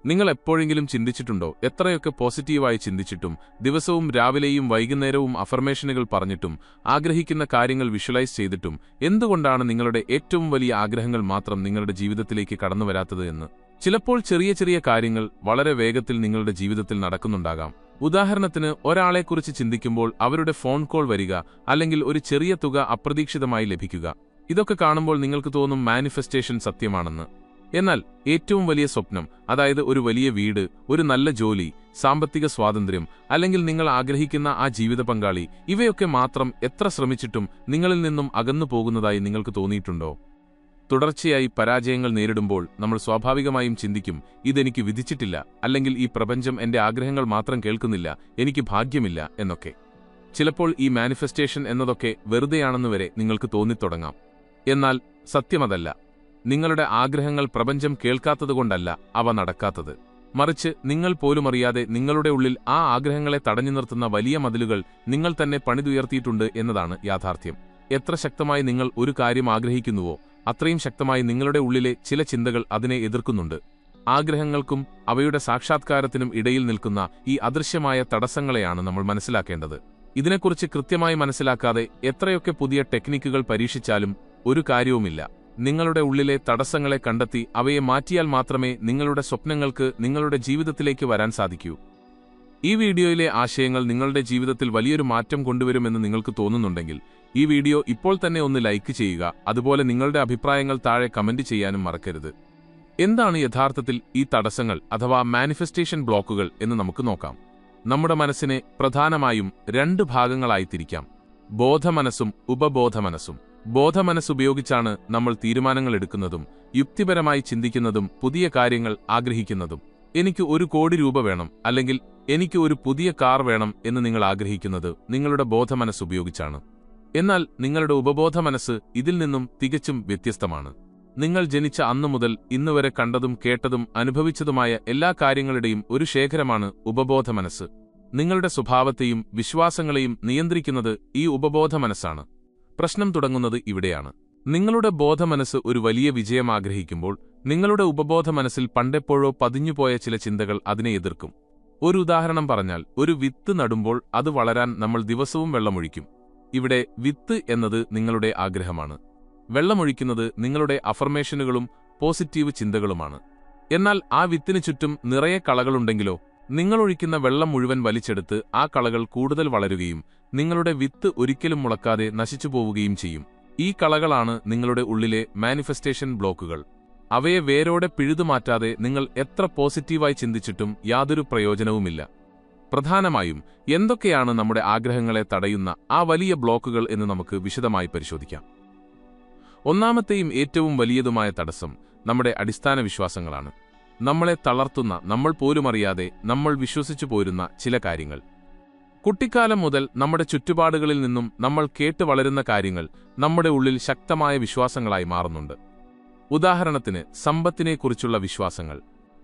നിങ്ങൾ എപ്പോഴെങ്കിലും ചിന്തിച്ചിട്ടുണ്ടോ, എത്രയൊക്കെ പോസിറ്റീവായി ചിന്തിച്ചിട്ടും ദിവസവും രാവിലെയും വൈകുന്നേരവും അഫർമേഷനുകൾ പറഞ്ഞിട്ടും ആഗ്രഹിക്കുന്ന കാര്യങ്ങൾ വിഷ്വലൈസ് ചെയ്തിട്ടും എന്തുകൊണ്ടാണ് നിങ്ങളുടെ ഏറ്റവും വലിയ ആഗ്രഹങ്ങൾ മാത്രം നിങ്ങളുടെ ജീവിതത്തിലേക്ക് കടന്നുവരാത്തത് എന്ന്? ചിലപ്പോൾ ചെറിയ ചെറിയ കാര്യങ്ങൾ വളരെ വേഗത്തിൽ നിങ്ങളുടെ ജീവിതത്തിൽ നടക്കുന്നുണ്ടാകാം. ഉദാഹരണത്തിന്, ഒരാളെക്കുറിച്ച് ചിന്തിക്കുമ്പോൾ അവരുടെ ഫോൺ കോൾ വരിക, അല്ലെങ്കിൽ ഒരു ചെറിയ തുക അപ്രതീക്ഷിതമായി ലഭിക്കുക. ഇതൊക്കെ കാണുമ്പോൾ നിങ്ങൾക്ക് തോന്നും മാനിഫെസ്റ്റേഷൻ സത്യമാണെന്ന്. എന്നാൽ ഏറ്റവും വലിയ സ്വപ്നം, അതായത് ഒരു വലിയ വീട്, ഒരു നല്ല ജോലി, സാമ്പത്തിക സ്വാതന്ത്ര്യം, അല്ലെങ്കിൽ നിങ്ങൾ ആഗ്രഹിക്കുന്ന ആ ജീവിത പങ്കാളി, ഇവയൊക്കെ മാത്രം എത്ര ശ്രമിച്ചിട്ടും നിങ്ങളിൽ നിന്നും അകന്നു പോകുന്നതായി നിങ്ങൾക്ക് തോന്നിയിട്ടുണ്ടോ? തുടർച്ചയായി പരാജയങ്ങൾ നേരിടുമ്പോൾ നമ്മൾ സ്വാഭാവികമായും ചിന്തിക്കും, ഇതെനിക്ക് വിധിച്ചിട്ടില്ല, അല്ലെങ്കിൽ ഈ പ്രപഞ്ചം എന്റെ ആഗ്രഹങ്ങൾ മാത്രം കേൾക്കുന്നില്ല, എനിക്ക് ഭാഗ്യമില്ല എന്നൊക്കെ. ചിലപ്പോൾ ഈ മാനിഫെസ്റ്റേഷൻ എന്നതൊക്കെ വെറുതെയാണെന്നുവരെ നിങ്ങൾക്ക് തോന്നിത്തുടങ്ങാം. എന്നാൽ സത്യമതല്ല. നിങ്ങളുടെ ആഗ്രഹങ്ങൾ പ്രപഞ്ചം കേൾക്കാത്തതുകൊണ്ടല്ല അവ നടക്കാത്തത്. മറിച്ച് നിങ്ങൾ പോലുമറിയാതെ നിങ്ങളുടെ ഉള്ളിൽ ആ ആഗ്രഹങ്ങളെ തടഞ്ഞു നിർത്തുന്ന വലിയ മതിലുകൾ നിങ്ങൾ തന്നെ പണിതുയർത്തിയിട്ടുണ്ട് എന്നതാണ് യാഥാർത്ഥ്യം. എത്ര ശക്തമായി നിങ്ങൾ ഒരു കാര്യം ആഗ്രഹിക്കുന്നുവോ അത്രയും ശക്തമായി നിങ്ങളുടെ ഉള്ളിലെ ചില ചിന്തകൾ അതിനെ എതിർക്കുന്നുണ്ട്. ആഗ്രഹങ്ങൾക്കും അവയുടെ സാക്ഷാത്കാരത്തിനും ഇടയിൽ നിൽക്കുന്ന ഈ അദൃശ്യമായ തടസ്സങ്ങളെയാണ് നമ്മൾ മനസ്സിലാക്കേണ്ടത്. ഇതിനെക്കുറിച്ച് കൃത്യമായി മനസ്സിലാക്കാതെ എത്രയൊക്കെ പുതിയ ടെക്നിക്കുകൾ പരീക്ഷിച്ചാലും ഒരു കാര്യവുമില്ല. നിങ്ങളുടെ ഉള്ളിലെ തടസ്സങ്ങളെ കണ്ടെത്തി അവയെ മാറ്റിയാൽ മാത്രമേ നിങ്ങളുടെ സ്വപ്നങ്ങൾക്ക് നിങ്ങളുടെ ജീവിതത്തിലേക്ക് വരാൻ സാധിക്കൂ. ഈ വീഡിയോയിലെ ആശയങ്ങൾ നിങ്ങളുടെ ജീവിതത്തിൽ വലിയൊരു മാറ്റം കൊണ്ടുവരുമെന്ന് നിങ്ങൾക്ക് തോന്നുന്നുണ്ടെങ്കിൽ ഈ വീഡിയോ ഇപ്പോൾ തന്നെ ഒന്ന് ലൈക്ക് ചെയ്യുക. അതുപോലെ നിങ്ങളുടെ അഭിപ്രായങ്ങൾ താഴെ കമന്റ് ചെയ്യാനും മറക്കരുത്. എന്താണ് യഥാർത്ഥത്തിൽ ഈ തടസ്സങ്ങൾ അഥവാ മാനിഫെസ്റ്റേഷൻ ബ്ലോക്കുകൾ എന്ന് നമുക്ക് നോക്കാം. നമ്മുടെ മനസ്സിനെ പ്രധാനമായും രണ്ട് ഭാഗങ്ങളായി തിരിക്കാം: ബോധമനസ്സും ഉപബോധമനസ്സും. ബോധമനസ്സുപയോഗിച്ചാണ് നമ്മൾ തീരുമാനങ്ങൾ എടുക്കുന്നതും യുക്തിപരമായി ചിന്തിക്കുന്നതും പുതിയ കാര്യങ്ങൾ ആഗ്രഹിക്കുന്നതും. എനിക്ക് 1 കോടി രൂപ വേണം, അല്ലെങ്കിൽ എനിക്ക് ഒരു പുതിയ കാർ വേണം എന്ന് നിങ്ങൾ ആഗ്രഹിക്കുന്നത് നിങ്ങളുടെ ബോധമനസ്സുപയോഗിച്ചാണ്. എന്നാൽ നിങ്ങളുടെ ഉപബോധമനസ്സ് ഇതിൽ നിന്നും തികച്ചും വ്യത്യസ്തമാണ്. നിങ്ങൾ ജനിച്ച അന്നു മുതൽ ഇന്നുവരെ കണ്ടതും കേട്ടതും അനുഭവിച്ചതുമായ എല്ലാ കാര്യങ്ങളുടെയും ഒരു ശേഖരമാണ് ഉപബോധമനസ്സ്. നിങ്ങളുടെ സ്വഭാവത്തെയും വിശ്വാസങ്ങളെയും നിയന്ത്രിക്കുന്നത് ഈ ഉപബോധമനസ്സാണ്. പ്രശ്നം തുടങ്ങുന്നത് ഇവിടെയാണ്. നിങ്ങളുടെ ബോധമനസ്സ് ഒരു വലിയ വിജയം ആഗ്രഹിക്കുമ്പോൾ നിങ്ങളുടെ ഉപബോധമനസ്സിൽ പണ്ടെപ്പോഴോ പതിഞ്ഞുപോയ ചില ചിന്തകൾ അതിനെ എതിർക്കും. ഒരു ഉദാഹരണം പറഞ്ഞാൽ, ഒരു വിത്ത് നടുമ്പോൾ അത് വളരാൻ നമ്മൾ ദിവസവും വെള്ളമൊഴിക്കും. ഇവിടെ വിത്ത് എന്നത് നിങ്ങളുടെ ആഗ്രഹമാണ്. വെള്ളമൊഴിക്കുന്നത് നിങ്ങളുടെ അഫർമേഷനുകളും പോസിറ്റീവ് ചിന്തകളുമാണ്. എന്നാൽ ആ വിത്തിന് ചുറ്റും നിറയെ കളകളുണ്ടെങ്കിലോ? നിങ്ങളൊഴിക്കുന്ന വെള്ളം മുഴുവൻ വലിച്ചെടുത്ത് ആ കളകൾ കൂടുതൽ വളരുകയും നിങ്ങളുടെ വിത്ത് ഒരിക്കലും മുളക്കാതെ നശിച്ചുപോവുകയും ചെയ്യും. ഈ കളകളാണ് നിങ്ങളുടെ ഉള്ളിലെ മാനിഫെസ്റ്റേഷൻ ബ്ലോക്കുകൾ. അവയെ വേരോടെ പിഴുതുമാറ്റാതെ നിങ്ങൾ എത്ര പോസിറ്റീവായി ചിന്തിച്ചിട്ടും യാതൊരു പ്രയോജനവുമില്ല. പ്രധാനമായും എന്തൊക്കെയാണ് നമ്മുടെ ആഗ്രഹങ്ങളെ തടയുന്ന ആ വലിയ ബ്ലോക്കുകൾ എന്ന് നമുക്ക് വിശദമായി പരിശോധിക്കാം. ഒന്നാമത്തെയും ഏറ്റവും വലിയതുമായ തടസ്സം നമ്മുടെ അടിസ്ഥാന വിശ്വാസങ്ങളാണ്. നമ്മളെ തളർത്തുന്ന, നമ്മൾ പോലുമറിയാതെ നമ്മൾ വിശ്വസിച്ചു പോരുന്ന ചില കാര്യങ്ങൾ. കുട്ടിക്കാലം മുതൽ നമ്മുടെ ചുറ്റുപാടുകളിൽ നിന്നും നമ്മൾ കേട്ട് വളരുന്ന കാര്യങ്ങൾ നമ്മുടെ ഉള്ളിൽ ശക്തമായ വിശ്വാസങ്ങളായി മാറുന്നുണ്ട്. ഉദാഹരണത്തിന്, സമ്പത്തിനെക്കുറിച്ചുള്ള വിശ്വാസങ്ങൾ.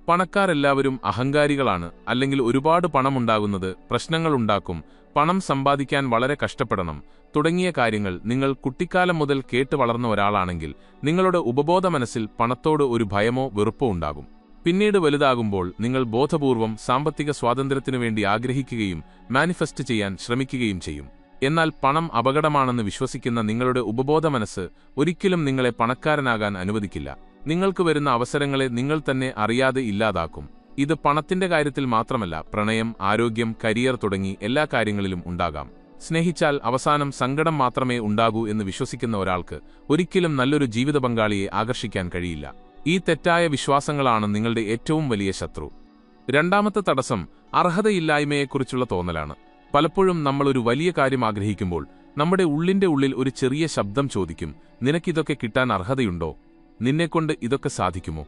പണക്കാരെല്ലാവരും അഹങ്കാരികളാണ്, അല്ലെങ്കിൽ ഒരുപാട് പണമുണ്ടാകുന്നത് പ്രശ്നങ്ങളുണ്ടാക്കും, പണം സമ്പാദിക്കാൻ വളരെ കഷ്ടപ്പെടണം തുടങ്ങിയ കാര്യങ്ങൾ നിങ്ങൾ കുട്ടിക്കാലം മുതൽ കേട്ട് വളർന്ന ഒരാളാണെങ്കിൽ നിങ്ങളുടെ ഉപബോധമനസ്സിൽ പണത്തോട് ഒരു ഭയമോ വെറുപ്പോ ഉണ്ടാകും. പിന്നീട് വലുതാകുമ്പോൾ നിങ്ങൾ ബോധപൂർവം സാമ്പത്തിക സ്വാതന്ത്ര്യത്തിനു വേണ്ടി ആഗ്രഹിക്കുകയും മാനിഫെസ്റ്റ് ചെയ്യാൻ ശ്രമിക്കുകയും ചെയ്യും. എന്നാൽ പണം അപകടമാണെന്ന് വിശ്വസിക്കുന്ന നിങ്ങളുടെ ഉപബോധമനസ്സ് ഒരിക്കലും നിങ്ങളെ പണക്കാരനാകാൻ അനുവദിക്കില്ല. നിങ്ങൾക്ക് വരുന്ന അവസരങ്ങളെ നിങ്ങൾ തന്നെ അറിയാതെ ഇല്ലാതാക്കും. ഇത് പണത്തിന്റെ കാര്യത്തിൽ മാത്രമല്ല, പ്രണയം, ആരോഗ്യം, കരിയർ തുടങ്ങി എല്ലാ കാര്യങ്ങളിലും ഉണ്ടാകാം. സ്നേഹിച്ചാൽ അവസാനം സങ്കടം മാത്രമേ ഉണ്ടാകൂ എന്ന് വിശ്വസിക്കുന്ന ഒരാൾക്ക് ഒരിക്കലും നല്ലൊരു ജീവിത പങ്കാളിയെ ആകർഷിക്കാൻ കഴിയില്ല. ഈ തെറ്റായ വിശ്വാസങ്ങളാണ് നിങ്ങളുടെ ഏറ്റവും വലിയ ശത്രു. രണ്ടാമത്തെ തടസ്സം അർഹതയില്ലായ്മയെക്കുറിച്ചുള്ള തോന്നലാണ്. പലപ്പോഴും നമ്മൾ ഒരു വലിയ കാര്യം ആഗ്രഹിക്കുമ്പോൾ നമ്മുടെ ഉള്ളിന്റെ ഉള്ളിൽ ഒരു ചെറിയ ശബ്ദം ചോദിക്കും, നിനക്കിതൊക്കെ കിട്ടാൻ അർഹതയുണ്ടോ? നിന്നെക്കൊണ്ട് ഇതൊക്കെ സാധിക്കുമോ?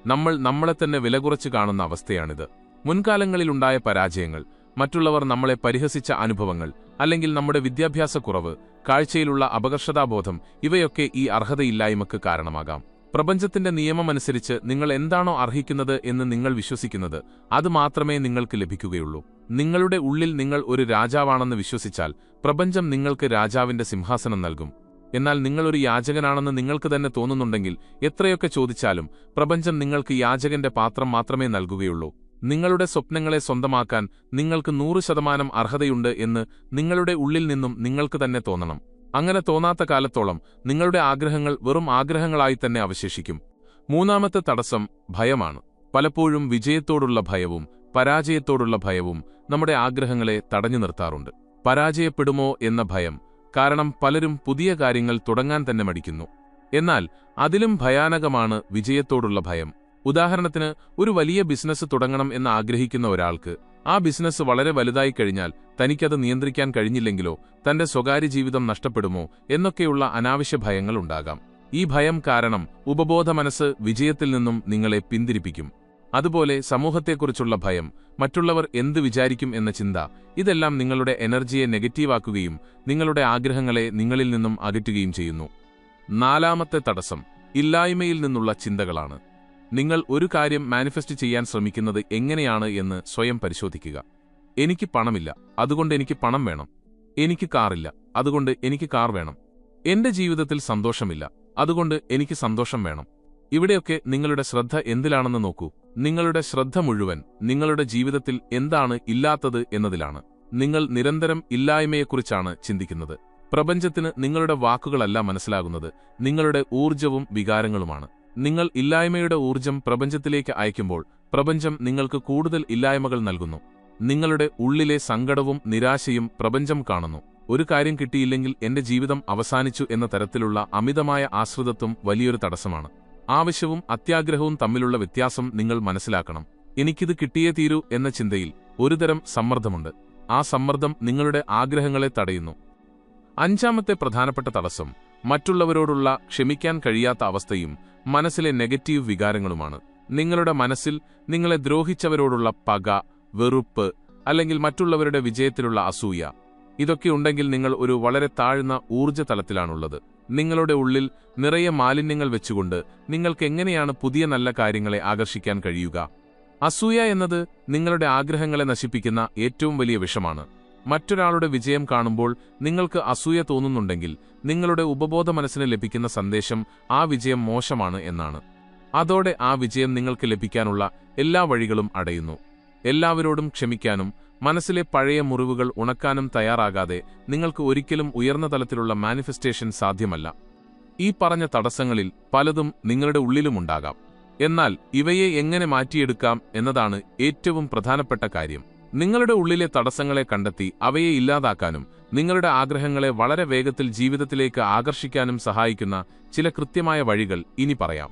നമ്മൾ നമ്മളെ തന്നെ വിലകുറച്ച് കാണുന്ന അവസ്ഥയാണിത്. മുൻകാലങ്ങളിലുണ്ടായ പരാജയങ്ങൾ, മറ്റുള്ളവർ നമ്മളെ പരിഹസിച്ച അനുഭവങ്ങൾ, അല്ലെങ്കിൽ നമ്മുടെ വിദ്യാഭ്യാസക്കുറവ്, കാഴ്ചയിലുള്ള അപകർഷതാബോധം, ഇവയൊക്കെ ഈ അർഹതയില്ലായ്മക്ക് കാരണമാകാം. പ്രപഞ്ചത്തിന്റെ നിയമമനുസരിച്ച് നിങ്ങൾ എന്താണോ അർഹിക്കുന്നത് എന്ന് നിങ്ങൾ വിശ്വസിക്കുന്നത് അത് മാത്രമേ നിങ്ങൾക്ക് ലഭിക്കുകയുള്ളൂ. നിങ്ങളുടെ ഉള്ളിൽ നിങ്ങൾ ഒരു രാജാവാണെന്ന് വിശ്വസിച്ചാൽ പ്രപഞ്ചം നിങ്ങൾക്ക് രാജാവിന്റെ സിംഹാസനം നൽകും. എന്നാൽ നിങ്ങളൊരു യാചകനാണെന്ന് നിങ്ങൾക്ക് തന്നെ തോന്നുന്നുണ്ടെങ്കിൽ എത്രയൊക്കെ ചോദിച്ചാലും പ്രപഞ്ചം നിങ്ങൾക്ക് യാചകന്റെ പാത്രം മാത്രമേ നൽകുകയുള്ളൂ. നിങ്ങളുടെ സ്വപ്നങ്ങളെ സ്വന്തമാക്കാൻ നിങ്ങൾക്ക് 100% അർഹതയുണ്ട് എന്ന് നിങ്ങളുടെ ഉള്ളിൽ നിന്നും നിങ്ങൾക്ക് തന്നെ തോന്നണം. അങ്ങനെ തോന്നാത്ത കാലത്തോളം നിങ്ങളുടെ ആഗ്രഹങ്ങൾ വെറും ആഗ്രഹങ്ങളായി തന്നെ അവശേഷിക്കും. മൂന്നാമത്തെ തടസ്സം ഭയമാണ്. പലപ്പോഴും വിജയത്തോടുള്ള ഭയവും പരാജയത്തോടുള്ള ഭയവും നമ്മുടെ ആഗ്രഹങ്ങളെ തടഞ്ഞു നിർത്താറുണ്ട്. പരാജയപ്പെടുമോ എന്ന ഭയം കാരണം പലരും പുതിയ കാര്യങ്ങൾ തുടങ്ങാൻ തന്നെ മടിക്കുന്നു. എന്നാൽ അതിലും ഭയാനകമാണ് വിജയത്തോടുള്ള ഭയം. ഉദാഹരണത്തിന്, ഒരു വലിയ ബിസിനസ് തുടങ്ങണം എന്ന് ആഗ്രഹിക്കുന്ന ഒരാൾക്ക് ആ ബിസിനസ് വളരെ വലുതായി കഴിഞ്ഞാൽ തനിക്കത് നിയന്ത്രിക്കാൻ കഴിഞ്ഞില്ലെങ്കിലോ തന്റെ സ്വകാര്യ ജീവിതം നഷ്ടപ്പെടുമോ എന്നൊക്കെയുള്ള അനാവശ്യ ഭയങ്ങൾ ഉണ്ടാകാം. ഈ ഭയം കാരണം ഉപബോധ മനസ്സ് വിജയത്തിൽ നിന്നും നിങ്ങളെ പിന്തിരിപ്പിക്കും. അതുപോലെ സമൂഹത്തെക്കുറിച്ചുള്ള ഭയം, മറ്റുള്ളവർ എന്ത് വിചാരിക്കും എന്ന ചിന്ത, ഇതെല്ലാം നിങ്ങളുടെ എനർജിയെ നെഗറ്റീവാക്കുകയും നിങ്ങളുടെ ആഗ്രഹങ്ങളെ നിങ്ങളിൽ നിന്നും അകറ്റുകയും ചെയ്യുന്നു. നാലാമത്തെ തടസ്സം ഇല്ലായ്മയിൽ നിന്നുള്ള ചിന്തകളാണ്. നിങ്ങൾ ഒരു കാര്യം മാനിഫെസ്റ്റ് ചെയ്യാൻ ശ്രമിക്കുന്നത് എങ്ങനെയാണ് എന്ന് സ്വയം പരിശോധിക്കുക. എനിക്ക് പണമില്ല, അതുകൊണ്ട് എനിക്ക് പണം വേണം. എനിക്ക് കാറില്ല, അതുകൊണ്ട് എനിക്ക് കാർ വേണം. എന്റെ ജീവിതത്തിൽ സന്തോഷമില്ല, അതുകൊണ്ട് എനിക്ക് സന്തോഷം വേണം. ഇവിടെയൊക്കെ നിങ്ങളുടെ ശ്രദ്ധ എന്തിലാണെന്ന് നോക്കൂ. നിങ്ങളുടെ ശ്രദ്ധ മുഴുവൻ നിങ്ങളുടെ ജീവിതത്തിൽ എന്താണ് ഇല്ലാത്തത് എന്നതിലാണ്. നിങ്ങൾ നിരന്തരം ഇല്ലായ്മയെക്കുറിച്ചാണ് ചിന്തിക്കുന്നത്. പ്രപഞ്ചത്തിന് നിങ്ങളുടെ വാക്കുകളല്ല മനസ്സിലാകുന്നത്, നിങ്ങളുടെ ഊർജ്ജവും വികാരങ്ങളുമാണ്. നിങ്ങൾ ഇല്ലായ്മയുടെ ഊർജ്ജം പ്രപഞ്ചത്തിലേക്ക് അയക്കുമ്പോൾ പ്രപഞ്ചം നിങ്ങൾക്ക് കൂടുതൽ ഇല്ലായ്മകൾ നൽകുന്നു. നിങ്ങളുടെ ഉള്ളിലെ സങ്കടവും നിരാശയും പ്രപഞ്ചം കാണുന്നു. ഒരു കാര്യം കിട്ടിയില്ലെങ്കിൽ എന്റെ ജീവിതം അവസാനിച്ചു എന്ന തരത്തിലുള്ള അമിതമായ ആശ്രിതത്വം വലിയൊരു തടസ്സമാണ്. ആവശ്യവും അത്യാഗ്രഹവും തമ്മിലുള്ള വ്യത്യാസം നിങ്ങൾ മനസ്സിലാക്കണം. എനിക്കിത് കിട്ടിയേ തീരൂ എന്ന ചിന്തയിൽ ഒരുതരം സമ്മർദ്ദമുണ്ട്. ആ സമ്മർദ്ദം നിങ്ങളുടെ ആഗ്രഹങ്ങളെ തടയുന്നു. അഞ്ചാമത്തെ പ്രധാനപ്പെട്ട തടസ്സം മറ്റുള്ളവരോടുള്ള ക്ഷമിക്കാൻ കഴിയാത്ത അവസ്ഥയും മനസ്സിലെ നെഗറ്റീവ് വികാരങ്ങളുമാണ്. നിങ്ങളുടെ മനസ്സിൽ നിങ്ങളെ ദ്രോഹിച്ചവരോടുള്ള പക, വെറുപ്പ്, അല്ലെങ്കിൽ മറ്റുള്ളവരുടെ വിജയത്തിലുള്ള അസൂയ, ഇതൊക്കെ ഉണ്ടെങ്കിൽ നിങ്ങൾ ഒരു വളരെ താഴ്ന്ന ഊർജ്ജ തലത്തിലാണുള്ളത്. നിങ്ങളുടെ ഉള്ളിൽ നിറയെ മാലിന്യങ്ങൾ വെച്ചുകൊണ്ട് നിങ്ങൾക്ക് എങ്ങനെയാണ് പുതിയ നല്ല കാര്യങ്ങളെ ആകർഷിക്കാൻ കഴിയുക? അസൂയ എന്നത് നിങ്ങളുടെ ആഗ്രഹങ്ങളെ നശിപ്പിക്കുന്ന ഏറ്റവും വലിയ വിഷമാണ്. മറ്റൊരാളുടെ വിജയം കാണുമ്പോൾ നിങ്ങൾക്ക് അസൂയ തോന്നുന്നുണ്ടെങ്കിൽ നിങ്ങളുടെ ഉപബോധ മനസ്സിന് ലഭിക്കുന്ന സന്ദേശം ആ വിജയം മോശമാണ് എന്നാണ്. അതോടെ ആ വിജയം നിങ്ങൾക്ക് ലഭിക്കാനുള്ള എല്ലാ വഴികളും അടയുന്നു. എല്ലാവരോടും ക്ഷമിക്കാനും മനസ്സിലെ പഴയ മുറിവുകൾ ഉണക്കാനും തയ്യാറാകാതെ നിങ്ങൾക്ക് ഒരിക്കലും ഉയർന്ന തലത്തിലുള്ള മാനിഫെസ്റ്റേഷൻ സാധ്യമല്ല. ഈ പറഞ്ഞ തടസ്സങ്ങളിൽ പലതും നിങ്ങളുടെ ഉള്ളിലുമുണ്ടാകാം. എന്നാൽ ഇവയെ എങ്ങനെ മാറ്റിയെടുക്കാം എന്നതാണ് ഏറ്റവും പ്രധാനപ്പെട്ട കാര്യം. നിങ്ങളുടെ ഉള്ളിലെ തടസ്സങ്ങളെ കണ്ടെത്തി അവയെ ഇല്ലാതാക്കാനും നിങ്ങളുടെ ആഗ്രഹങ്ങളെ വളരെ വേഗത്തിൽ ജീവിതത്തിലേക്ക് ആകർഷിക്കാനും സഹായിക്കുന്ന ചില കൃത്യമായ വഴികൾ ഇനി പറയാം.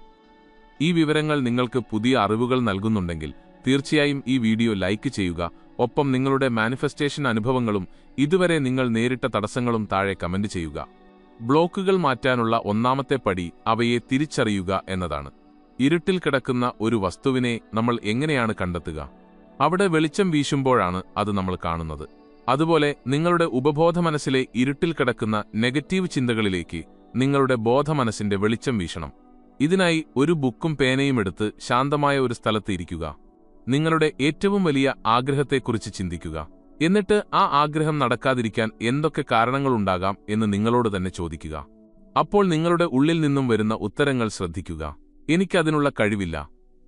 ഈ വിവരങ്ങൾ നിങ്ങൾക്ക് പുതിയ അറിവുകൾ നൽകുന്നുണ്ടെങ്കിൽ തീർച്ചയായും ഈ വീഡിയോ ലൈക്ക് ചെയ്യുക. ഒപ്പം നിങ്ങളുടെ മാനിഫെസ്റ്റേഷൻ അനുഭവങ്ങളും ഇതുവരെ നിങ്ങൾ നേരിട്ട തടസ്സങ്ങളും താഴെ കമന്റ് ചെയ്യുക. ബ്ലോക്കുകൾ മാറ്റാനുള്ള ഒന്നാമത്തെ പടി അവയെ തിരിച്ചറിയുക എന്നതാണ്. ഇരുട്ടിൽ കിടക്കുന്ന ഒരു വസ്തുവിനെ നമ്മൾ എങ്ങനെയാണ് കണ്ടെത്തുക? അവിടെ വെളിച്ചം വീശുമ്പോഴാണ് അത് നമ്മൾ കാണുന്നത്. അതുപോലെ നിങ്ങളുടെ ഉപബോധ മനസ്സിലെ ഇരുട്ടിൽ കിടക്കുന്ന നെഗറ്റീവ് ചിന്തകളിലേക്ക് നിങ്ങളുടെ ബോധമനസ്സിന്റെ വെളിച്ചം വീശണം. ഇതിനായി ഒരു ബുക്കും പേനയും എടുത്ത് ശാന്തമായ ഒരു സ്ഥലത്ത് ഇരിക്കുക. നിങ്ങളുടെ ഏറ്റവും വലിയ ആഗ്രഹത്തെക്കുറിച്ച് ചിന്തിക്കുക. എന്നിട്ട് ആ ആഗ്രഹം നടക്കാതിരിക്കാൻ എന്തൊക്കെ കാരണങ്ങളുണ്ടാകാം എന്ന് നിങ്ങളോട് തന്നെ ചോദിക്കുക. അപ്പോൾ നിങ്ങളുടെ ഉള്ളിൽ നിന്നും വരുന്ന ഉത്തരങ്ങൾ ശ്രദ്ധിക്കുക. എനിക്കതിനുള്ള കഴിവില്ല,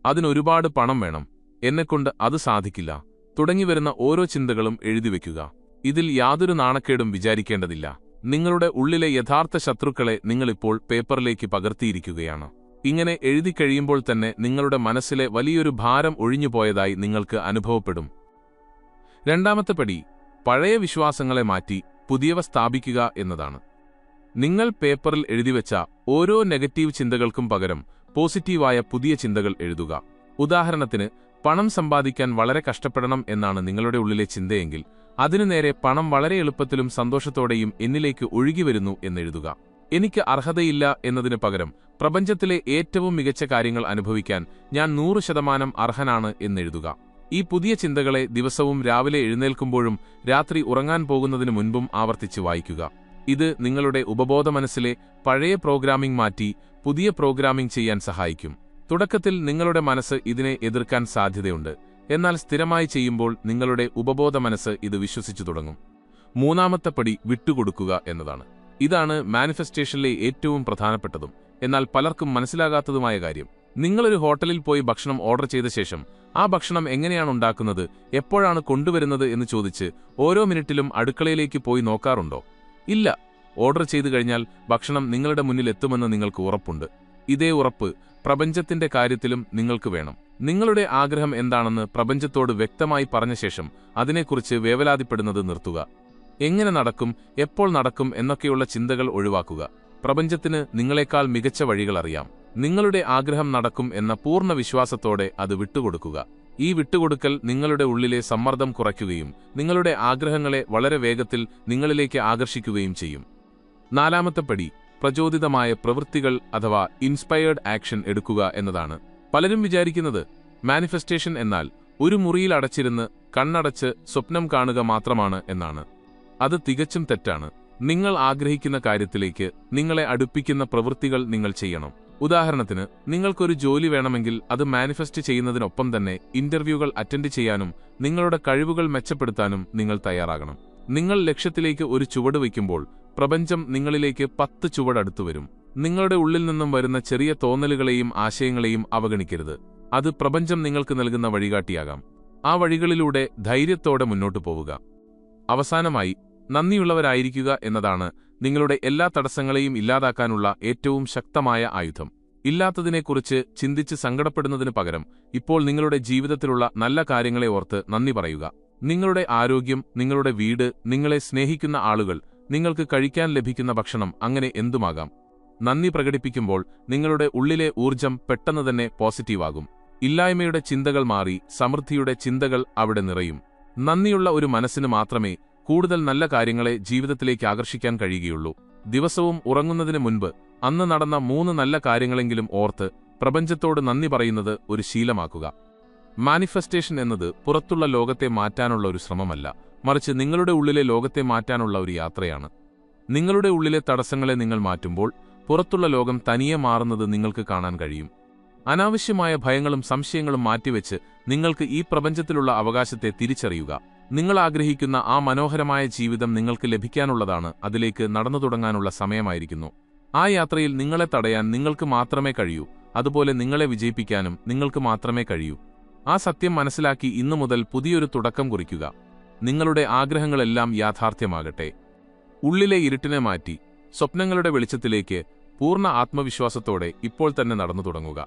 അതിനൊരുപാട് പണം വേണം, എന്നെക്കൊണ്ട് അത് സാധിക്കില്ല തുടങ്ങിവരുന്ന ഓരോ ചിന്തകളും എഴുതിവെക്കുക. ഇതിൽ യാതൊരു നാണക്കേടും വിചാരിക്കേണ്ടതില്ല. നിങ്ങളുടെ ഉള്ളിലെ യഥാർത്ഥ ശത്രുക്കളെ നിങ്ങളിപ്പോൾ പേപ്പറിലേക്ക് പകർത്തിയിരിക്കുകയാണ്. ഇങ്ങനെ എഴുതി കഴിയുമ്പോൾ തന്നെ നിങ്ങളുടെ മനസ്സിലെ വലിയൊരു ഭാരം ഒഴിഞ്ഞുപോയതായി നിങ്ങൾക്ക് അനുഭവപ്പെടും. രണ്ടാമത്തെ പടി പഴയ വിശ്വാസങ്ങളെ മാറ്റി പുതിയവ സ്ഥാപിക്കുക എന്നതാണ്. നിങ്ങൾ പേപ്പറിൽ എഴുതിവെച്ച ഓരോ നെഗറ്റീവ് ചിന്തകൾക്കും പകരം പോസിറ്റീവായ പുതിയ ചിന്തകൾ എഴുതുക. ഉദാഹരണത്തിന്, പണം സമ്പാദിക്കാൻ വളരെ കഷ്ടപ്പെടണം എന്നാണ് നിങ്ങളുടെ ഉള്ളിലെ ചിന്തയെങ്കിൽ അതിനു നേരെ പണം വളരെ എളുപ്പത്തിലും സന്തോഷത്തോടെയും എന്നിലേക്ക് ഒഴുകിവരുന്നു എന്നെഴുതുക. എനിക്ക് അർഹതയില്ല എന്നതിനു പകരം പ്രപഞ്ചത്തിലെ ഏറ്റവും മികച്ച കാര്യങ്ങൾ അനുഭവിക്കാൻ ഞാൻ 100% അർഹനാണ് എന്നെഴുതുക. ഈ പുതിയ ചിന്തകളെ ദിവസവും രാവിലെ എഴുന്നേൽക്കുമ്പോഴും രാത്രി ഉറങ്ങാൻ പോകുന്നതിനു മുൻപും ആവർത്തിച്ച് വായിക്കുക. ഇത് നിങ്ങളുടെ ഉപബോധ മനസ്സിലെ പഴയ പ്രോഗ്രാമിംഗ് മാറ്റി പുതിയ പ്രോഗ്രാമിംഗ് ചെയ്യാൻ സഹായിക്കും. തുടക്കത്തിൽ നിങ്ങളുടെ മനസ്സ് ഇതിനെ എതിർക്കാൻ സാധ്യതയുണ്ട്. എന്നാൽ സ്ഥിരമായി ചെയ്യുമ്പോൾ നിങ്ങളുടെ ഉപബോധ മനസ്സ് ഇത് വിശ്വസിച്ചു തുടങ്ങും. മൂന്നാമത്തെ പടി വിട്ടുകൊടുക്കുക എന്നതാണ്. ഇതാണ് മാനിഫെസ്റ്റേഷനിലെ ഏറ്റവും പ്രധാനപ്പെട്ടതും എന്നാൽ പലർക്കും മനസ്സിലാകാത്തതുമായ കാര്യം. നിങ്ങളൊരു ഹോട്ടലിൽ പോയി ഭക്ഷണം ഓർഡർ ചെയ്ത ശേഷം ആ ഭക്ഷണം എങ്ങനെയാണ് ഉണ്ടാക്കുന്നത്, എപ്പോഴാണ് കൊണ്ടുവരുന്നത് എന്ന് ചോദിച്ച് ഓരോ മിനിറ്റിലും അടുക്കളയിലേക്ക് പോയി നോക്കാറുണ്ടോ? ഇല്ല. ഓർഡർ ചെയ്തു കഴിഞ്ഞാൽ ഭക്ഷണം നിങ്ങളുടെ മുന്നിൽ എത്തുമെന്ന് നിങ്ങൾക്ക് ഉറപ്പുണ്ട്. ഇതേ ഉറപ്പ് പ്രപഞ്ചത്തിന്റെ കാര്യത്തിലും നിങ്ങൾക്ക് വേണം. നിങ്ങളുടെ ആഗ്രഹം എന്താണെന്ന് പ്രപഞ്ചത്തോട് വ്യക്തമായി പറഞ്ഞ ശേഷം അതിനെക്കുറിച്ച് വേവലാതിപ്പെടുന്നത് നിർത്തുക. എങ്ങനെ നടക്കും, എപ്പോൾ നടക്കും എന്നൊക്കെയുള്ള ചിന്തകൾ ഒഴിവാക്കുക. പ്രപഞ്ചത്തിന് നിങ്ങളെക്കാൾ മികച്ച വഴികൾ അറിയാം. നിങ്ങളുടെ ആഗ്രഹം നടക്കും എന്ന പൂർണ്ണ വിശ്വാസത്തോടെ അത് വിട്ടുകൊടുക്കുക. ഈ വിട്ടുകൊടുക്കൽ നിങ്ങളുടെ ഉള്ളിലെ സമ്മർദ്ദം കുറയ്ക്കുകയും നിങ്ങളുടെ ആഗ്രഹങ്ങളെ വളരെ വേഗത്തിൽ നിങ്ങളിലേക്ക് ആകർഷിക്കുകയും ചെയ്യും. നാലാമത്തെ പടി പ്രചോദിതമായ പ്രവൃത്തികൾ അഥവാ ഇൻസ്പയർഡ് ആക്ഷൻ എടുക്കുക എന്നതാണ്. പലരും വിചാരിക്കുന്നത് മാനിഫെസ്റ്റേഷൻ എന്നാൽ ഒരു മുറിയിൽ അടച്ചിരുന്ന് കണ്ണടച്ച് സ്വപ്നം കാണുക മാത്രമാണ് എന്നാണ്. അത് തികച്ചും തെറ്റാണ്. നിങ്ങൾ ആഗ്രഹിക്കുന്ന കാര്യത്തിലേക്ക് നിങ്ങളെ അടുപ്പിക്കുന്ന പ്രവൃത്തികൾ നിങ്ങൾ ചെയ്യണം. ഉദാഹരണത്തിന്, നിങ്ങൾക്കൊരു ജോലി വേണമെങ്കിൽ അത് മാനിഫെസ്റ്റ് ചെയ്യുന്നതിനൊപ്പം തന്നെ ഇന്റർവ്യൂകൾ അറ്റൻഡ് ചെയ്യാനും നിങ്ങളുടെ കഴിവുകൾ മെച്ചപ്പെടുത്താനും നിങ്ങൾ തയ്യാറാകണം. നിങ്ങൾ ലക്ഷ്യത്തിലേക്ക് ഒരു ചുവട് വയ്ക്കുമ്പോൾ പ്രപഞ്ചം നിങ്ങളിലേക്ക് 10 ചുവട് അടുത്തുവരും. നിങ്ങളുടെ ഉള്ളിൽ നിന്നും വരുന്ന ചെറിയ തോന്നലുകളെയും ആശയങ്ങളെയും അവഗണിക്കരുത്. അത് പ്രപഞ്ചം നിങ്ങൾക്ക് നൽകുന്ന വഴികാട്ടിയാകാം. ആ വഴികളിലൂടെ ധൈര്യത്തോടെ മുന്നോട്ടു പോവുക. അവസാനമായി, നന്ദിയുള്ളവരായിരിക്കുക എന്നതാണ് നിങ്ങളുടെ എല്ലാ തടസ്സങ്ങളെയും ഇല്ലാതാക്കാനുള്ള ഏറ്റവും ശക്തമായ ആയുധം. ഇല്ലാത്തതിനെക്കുറിച്ച് ചിന്തിച്ച് സങ്കടപ്പെടുന്നതിനു പകരം ഇപ്പോൾ നിങ്ങളുടെ ജീവിതത്തിലുള്ള നല്ല കാര്യങ്ങളെ ഓർത്ത് നന്ദി പറയുക. നിങ്ങളുടെ ആരോഗ്യം, നിങ്ങളുടെ വീട്, നിങ്ങളെ സ്നേഹിക്കുന്ന ആളുകൾ, നിങ്ങൾക്ക് കഴിക്കാൻ ലഭിക്കുന്ന ഭക്ഷണം, അങ്ങനെ എന്തുമാകാം. നന്ദി പ്രകടിപ്പിക്കുമ്പോൾ നിങ്ങളുടെ ഉള്ളിലെ ഊർജം പെട്ടെന്ന് തന്നെ പോസിറ്റീവാകും. ഇല്ലായ്മയുടെ ചിന്തകൾ മാറി സമൃദ്ധിയുടെ ചിന്തകൾ അവിടെ നിറയും. നന്ദിയുള്ള ഒരു മനസ്സിന് മാത്രമേ കൂടുതൽ നല്ല കാര്യങ്ങളെ ജീവിതത്തിലേക്ക് ആകർഷിക്കാൻ കഴിയുകയുള്ളൂ. ദിവസവും ഉറങ്ങുന്നതിന് മുൻപ് അന്ന് നടന്ന 3 നല്ല കാര്യങ്ങളെങ്കിലും ഓർത്ത് പ്രപഞ്ചത്തോട് നന്ദി പറയുന്നത് ഒരു ശീലമാക്കുക. മാനിഫെസ്റ്റേഷൻ എന്നത് പുറത്തുള്ള ലോകത്തെ മാറ്റാനുള്ള ഒരു ശ്രമമല്ല, മറിച്ച് നിങ്ങളുടെ ഉള്ളിലെ ലോകത്തെ മാറ്റാനുള്ള ഒരു യാത്രയാണ്. നിങ്ങളുടെ ഉള്ളിലെ തടസ്സങ്ങളെ നിങ്ങൾ മാറ്റുമ്പോൾ പുറത്തുള്ള ലോകം തനിയെ മാറുന്നത് നിങ്ങൾക്ക് കാണാൻ കഴിയും. അനാവശ്യമായ ഭയങ്ങളും സംശയങ്ങളും മാറ്റിവെച്ച് നിങ്ങൾക്ക് ഈ പ്രപഞ്ചത്തിലുള്ള അവകാശത്തെ തിരിച്ചറിയുക. നിങ്ങൾ ആഗ്രഹിക്കുന്ന ആ മനോഹരമായ ജീവിതം നിങ്ങൾക്ക് ലഭിക്കാനുള്ളതാണ്. അതിലേക്ക് നടന്നു തുടങ്ങാനുള്ള സമയമായിരിക്കുന്നു. ആ യാത്രയിൽ നിങ്ങളെ തടയാൻ നിങ്ങൾക്ക് മാത്രമേ കഴിയൂ. അതുപോലെ നിങ്ങളെ വിജയിപ്പിക്കാനും നിങ്ങൾക്ക് മാത്രമേ കഴിയൂ. ആ സത്യം മനസ്സിലാക്കി ഇന്നു മുതൽ പുതിയൊരു തുടക്കം കുറിക്കുക. നിങ്ങളുടെ ആഗ്രഹങ്ങളെല്ലാം യാഥാർത്ഥ്യമാകട്ടെ. ഉള്ളിലെ ഇരുട്ടിനെ മാറ്റി സ്വപ്നങ്ങളുടെ വെളിച്ചത്തിലേക്ക് പൂർണ്ണ ആത്മവിശ്വാസത്തോടെ ഇപ്പോൾ തന്നെ നടന്നു തുടങ്ങുക.